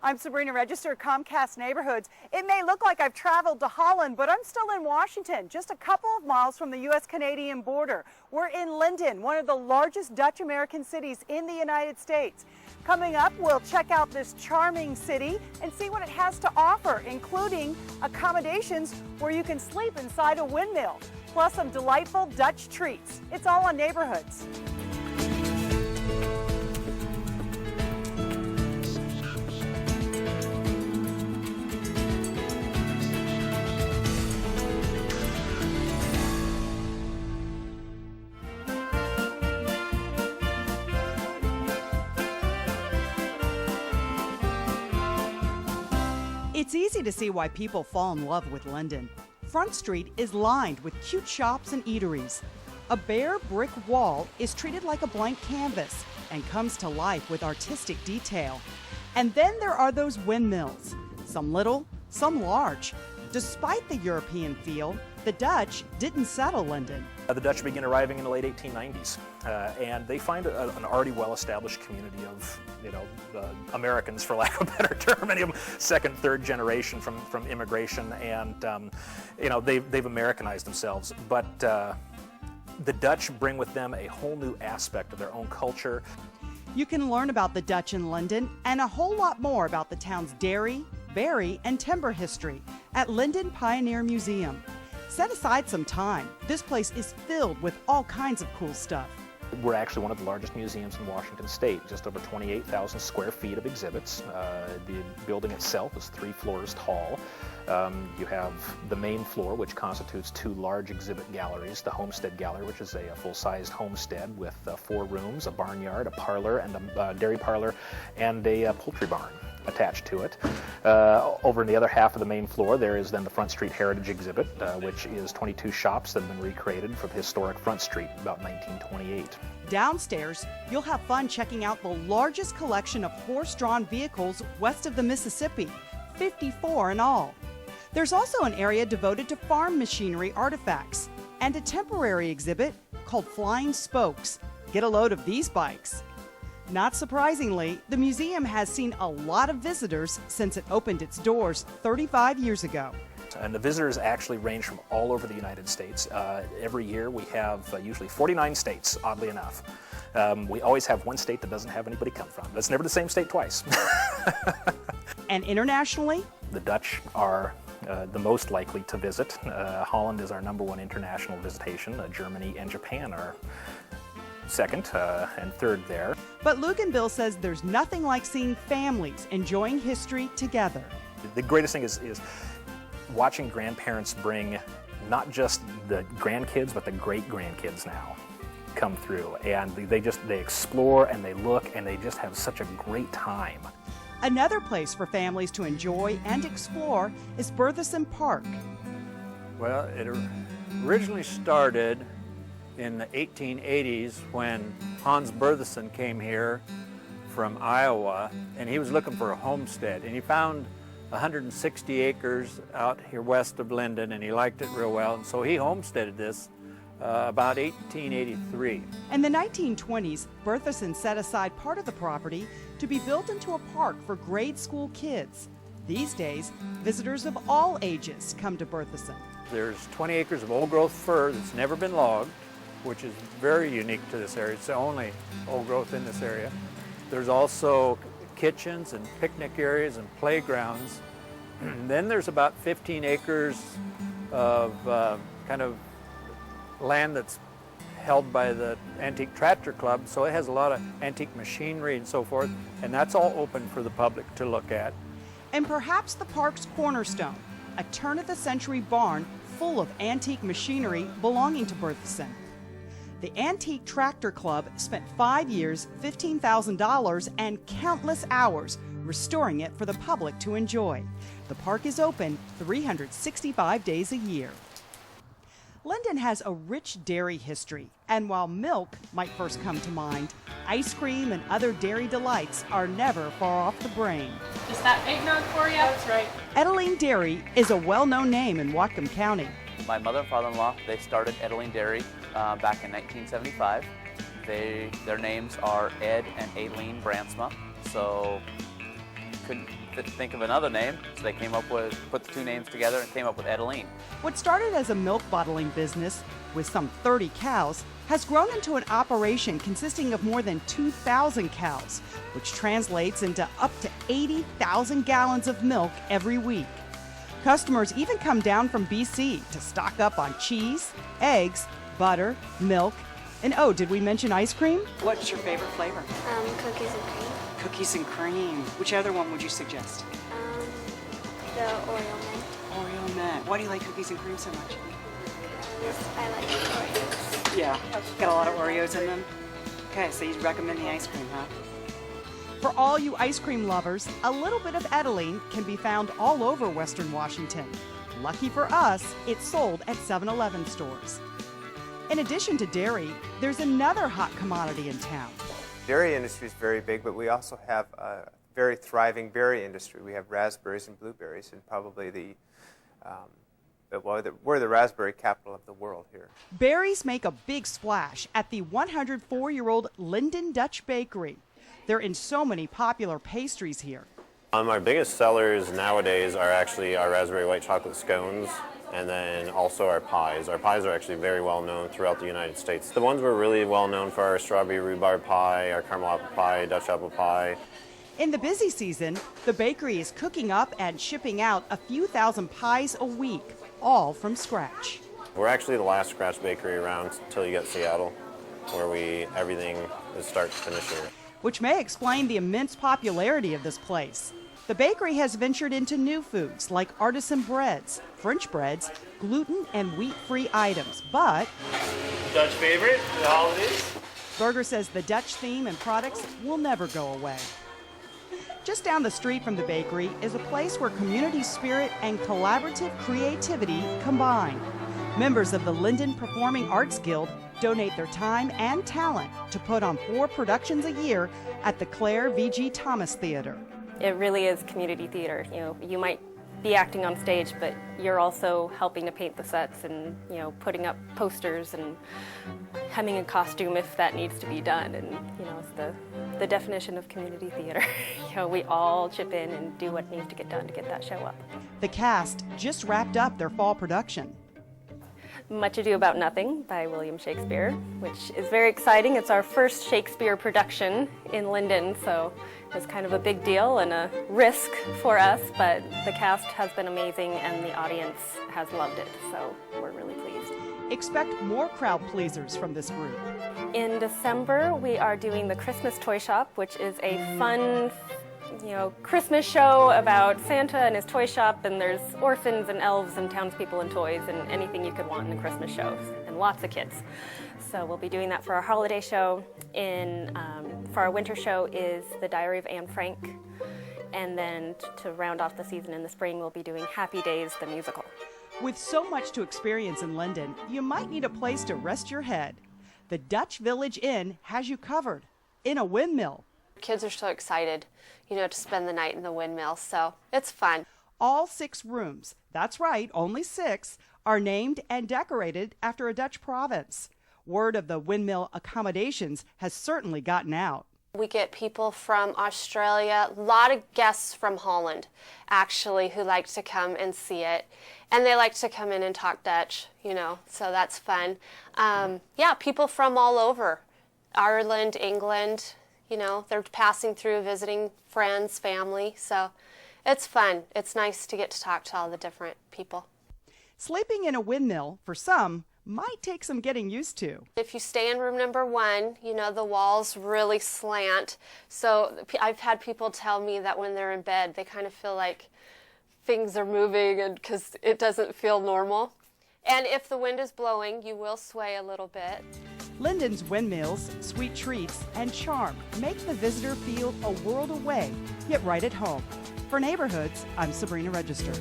I'm Sabrina Register, Comcast Neighborhoods. It may look like I've traveled to Holland, but I'm still in Washington, just a couple of miles from the U.S.-Canadian border. We're in Lynden, one of the largest Dutch-American cities in the United States. Coming up, we'll check out this charming city and see what it has to offer, including accommodations where you can sleep inside a windmill, plus some delightful Dutch treats. It's all on Neighborhoods. It's easy to see why people fall in love with Lynden. Front Street is lined with cute shops and eateries. A bare brick wall is treated like a blank canvas and comes to life with artistic detail. And then there are those windmills, some little, some large. Despite the European feel, the Dutch didn't settle Lynden. The Dutch begin arriving in the late 1890s, and they find an already well-established community of, Americans, for lack of a better term, many of them second, third generation from immigration, and they've Americanized themselves. But the Dutch bring with them a whole new aspect of their own culture. You can learn about the Dutch in Lynden and a whole lot more about the town's dairy, berry, and timber history at Lynden Pioneer Museum. Set aside some time. This place is filled with all kinds of cool stuff. We're actually one of the largest museums in Washington State, just over 28,000 square feet of exhibits. The building itself is 3 floors tall. You have the main floor, which constitutes 2 large exhibit galleries. The Homestead Gallery, which is a full-sized homestead with 4 rooms, a barnyard, a parlor, and a dairy parlor, and a poultry barn attached to it. Over in the other half of the main floor, there is then the Front Street Heritage exhibit, which is 22 shops that have been recreated for the historic Front Street about 1928. Downstairs, you'll have fun checking out the largest collection of horse-drawn vehicles west of the Mississippi, 54 in all. There's also an area devoted to farm machinery artifacts and a temporary exhibit called Flying Spokes. Get a load of these bikes. Not surprisingly, the museum has seen a lot of visitors since it opened its doors 35 years ago. And the visitors actually range from all over the United States. Every year we have usually 49 states, oddly enough. We always have one state that doesn't have anybody come from. That's never the same state twice. And internationally? The Dutch are the most likely to visit. Holland is our #1 international visitation. Germany and Japan are second and third there. But Luganville says there's nothing like seeing families enjoying history together. The greatest thing is watching grandparents bring not just the grandkids, but the great-grandkids now come through. And they explore and they look and they just have such a great time. Another place for families to enjoy and explore is Berthisson Park. Well, it originally started in the 1880s when Hans Berthisson came here from Iowa, and he was looking for a homestead, and he found 160 acres out here west of Lynden, and he liked it real well, and so he homesteaded this about 1883. In the 1920s, Berthisson set aside part of the property to be built into a park for grade school kids. These days, visitors of all ages come to Berthisson. There's 20 acres of old-growth fir that's never been logged, which is very unique to this area. It's the only old growth in this area. There's also kitchens and picnic areas and playgrounds. And then there's about 15 acres of kind of land that's held by the Antique Tractor Club, so it has a lot of antique machinery and so forth, and that's all open for the public to look at. And perhaps the park's cornerstone, a turn-of-the-century barn full of antique machinery belonging to Berthisson. The Antique Tractor Club spent 5 years, $15,000, and countless hours restoring it for the public to enjoy. The park is open 365 days a year. Lynden has a rich dairy history, and while milk might first come to mind, ice cream and other dairy delights are never far off the brain. Is that eggnog for you? That's right. Edeline Dairy is a well-known name in Whatcom County. My mother and father-in-law, they started Edeline Dairy back in 1975. Their names are Ed and Aileen Bransma, so couldn't think of another name, so they put the two names together and came up with Edeline. What started as a milk bottling business with some 30 cows has grown into an operation consisting of more than 2,000 cows, which translates into up to 80,000 gallons of milk every week. Customers even come down from BC to stock up on cheese, eggs, butter, milk, and oh, did we mention ice cream? What's your favorite flavor? Cookies and cream. Cookies and cream. Which other one would you suggest? The Oreo mint. Oreo mint. Why do you like cookies and cream so much? I like Oreos. Yeah, got a lot of Oreos in them. Okay, so you'd recommend the ice cream, huh? For all you ice cream lovers, a little bit of Edeline can be found all over Western Washington. Lucky for us, it's sold at 7-Eleven stores. In addition to dairy, there's another hot commodity in town. Dairy industry is very big, but we also have a very thriving berry industry. We have raspberries and blueberries, and probably we're the raspberry capital of the world here. Berries make a big splash at the 104-year-old Lynden Dutch Bakery. They're in so many popular pastries here. Our biggest sellers nowadays are actually our raspberry white chocolate scones, and then also our pies. Our pies are actually very well known throughout the United States. The ones we're really well known for are strawberry rhubarb pie, our caramel apple pie, Dutch apple pie. In the busy season, the bakery is cooking up and shipping out a few thousand pies a week, all from scratch. We're actually the last scratch bakery around until you get Seattle, where everything is start to finish here. Which may explain the immense popularity of this place. The bakery has ventured into new foods like artisan breads, French breads, gluten and wheat-free items, but Dutch favorite for the holidays. Berger says the Dutch theme and products will never go away. Just down the street from the bakery is a place where community spirit and collaborative creativity combine. Members of the Lynden Performing Arts Guild donate their time and talent to put on 4 productions a year at the Claire V.G. Thomas Theater. It really is community theater. You know, you might be acting on stage, but you're also helping to paint the sets and, you know, putting up posters and hemming a costume if that needs to be done. And, you know, it's the definition of community theater. You know, we all chip in and do what needs to get done to get that show up. The cast just wrapped up their fall production. Much Ado About Nothing by William Shakespeare, which is very exciting. It's our first Shakespeare production in Lynden, so it's kind of a big deal and a risk for us, but the cast has been amazing and the audience has loved it, so we're really pleased. Expect more crowd pleasers from this group. In December, we are doing the Christmas Toy Shop, which is a fun, Christmas show about Santa and his toy shop, and there's orphans and elves and townspeople and toys and anything you could want in a Christmas show, and lots of kids. So we'll be doing that for our holiday show. For our winter show is The Diary of Anne Frank, and then to round off the season in the spring, we'll be doing Happy Days, the musical. With so much to experience in Lynden, you might need a place to rest your head. The Dutch Village Inn has you covered in a windmill. Kids are so excited, to spend the night in the windmill, so it's fun. All 6 rooms, that's right, only 6, are named and decorated after a Dutch province. Word of the windmill accommodations has certainly gotten out. We get people from Australia, a lot of guests from Holland, actually, who like to come and see it. And they like to come in and talk Dutch, so that's fun. People from all over, Ireland, England, they're passing through, visiting friends, family, so it's fun. It's nice to get to talk to all the different people. Sleeping in a windmill, for some, might take some getting used to. If you stay in room number 1, the walls really slant. So I've had people tell me that when they're in bed, they kind of feel like things are moving and because it doesn't feel normal. And if the wind is blowing, you will sway a little bit. Lynden's windmills, sweet treats, and charm make the visitor feel a world away, yet right at home. For Neighborhoods, I'm Sabrina Register.